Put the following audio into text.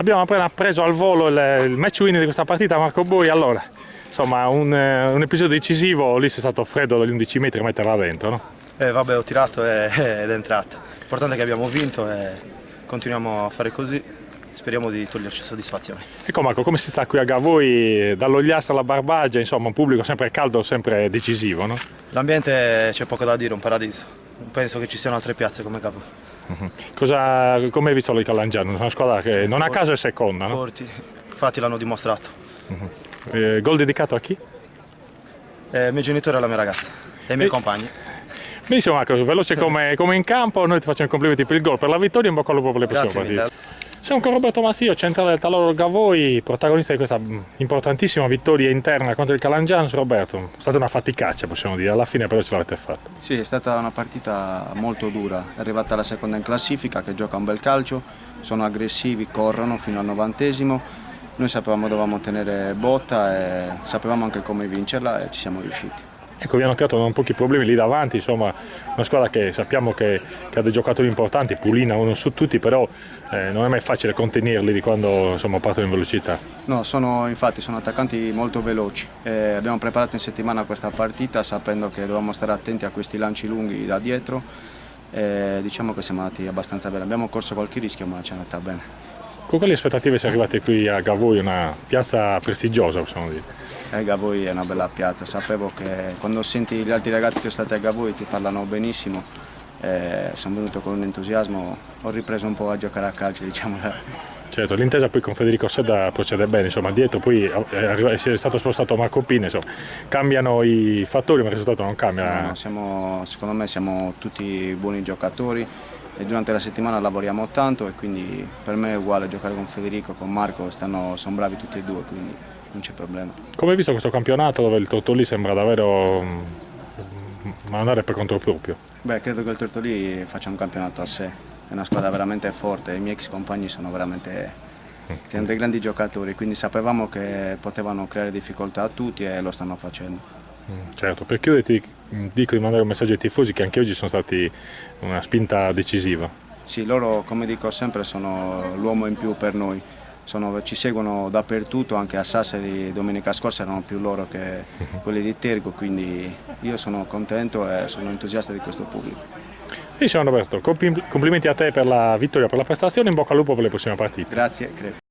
Abbiamo appena preso al volo il match winner di questa partita, Marco Bui. Allora, insomma, un episodio decisivo, lì sei stato freddo dagli 11 metri a metterla dentro, no? Vabbè, ho tirato ed è entrata. L'importante è che abbiamo vinto e continuiamo a fare così. Speriamo di toglierci soddisfazione. Ecco Marco, come si sta qui a Gavoi, dall'Ogliastra alla Barbagia, insomma un pubblico sempre caldo, sempre decisivo, no? L'ambiente c'è poco da dire, un paradiso. Penso che ci siano altre piazze come Gavoi. Come hai visto l'I Calangiano? Una squadra che non a caso è seconda, no? Forti, infatti l'hanno dimostrato. Gol dedicato a chi? I miei genitori e la mia ragazza e i miei compagni. Benissimo Marco, veloce come in campo, noi ti facciamo i complimenti per il gol, per la vittoria e in bocca al lupo per le prossime Grazie partite. mille. Siamo con Roberto Mastio, centrale del Taloro Gavoi, protagonista di questa importantissima vittoria interna contro il Calangiano. Roberto, è stata una faticaccia, possiamo dire, alla fine però ce l'avete fatta. Sì, è stata una partita molto dura, è arrivata la seconda in classifica che gioca un bel calcio, sono aggressivi, corrono fino al 90°, noi sapevamo che dovevamo tenere botta e sapevamo anche come vincerla e ci siamo riusciti. Ecco, vi hanno creato non pochi problemi lì davanti, insomma, una squadra che sappiamo che ha dei giocatori importanti, Pulina uno su tutti, però non è mai facile contenerli di quando insomma, partono in velocità. No, infatti sono attaccanti molto veloci. Abbiamo preparato in settimana questa partita sapendo che dovevamo stare attenti a questi lanci lunghi da dietro e diciamo che siamo andati abbastanza bene. Abbiamo corso qualche rischio ma ci è andata bene. Con quali aspettative siete arrivati qui a Gavoi, una piazza prestigiosa possiamo dire? Gavoi è una bella piazza, sapevo che quando senti gli altri ragazzi che sono stati a Gavoi ti parlano benissimo, sono venuto con un entusiasmo, ho ripreso un po' a giocare a calcio, diciamo. Certo, l'intesa poi con Federico Sedda procede bene, insomma, dietro poi è stato spostato Marco Pina, insomma, cambiano i fattori ma il risultato non cambia. No, secondo me siamo tutti buoni giocatori e durante la settimana lavoriamo tanto e quindi per me è uguale giocare con Federico, con Marco, sono bravi tutti e due, quindi non c'è problema. Come hai visto questo campionato dove il Tortolì sembra davvero andare per conto proprio? Beh, credo che il Tortolì faccia un campionato a sé, è una squadra veramente forte, i miei ex compagni sono dei grandi giocatori, quindi sapevamo che potevano creare difficoltà a tutti e lo stanno facendo. Certo, per chiudere ti dico di mandare un messaggio ai tifosi che anche oggi sono stati una spinta decisiva. Sì, loro come dico sempre sono l'uomo in più per noi, ci seguono dappertutto, anche a Sassari domenica scorsa erano più loro che quelli di Tergo, quindi io sono contento e sono entusiasta di questo pubblico. Benissimo Roberto, complimenti a te per la vittoria, per la prestazione, in bocca al lupo per le prossime partite. Grazie.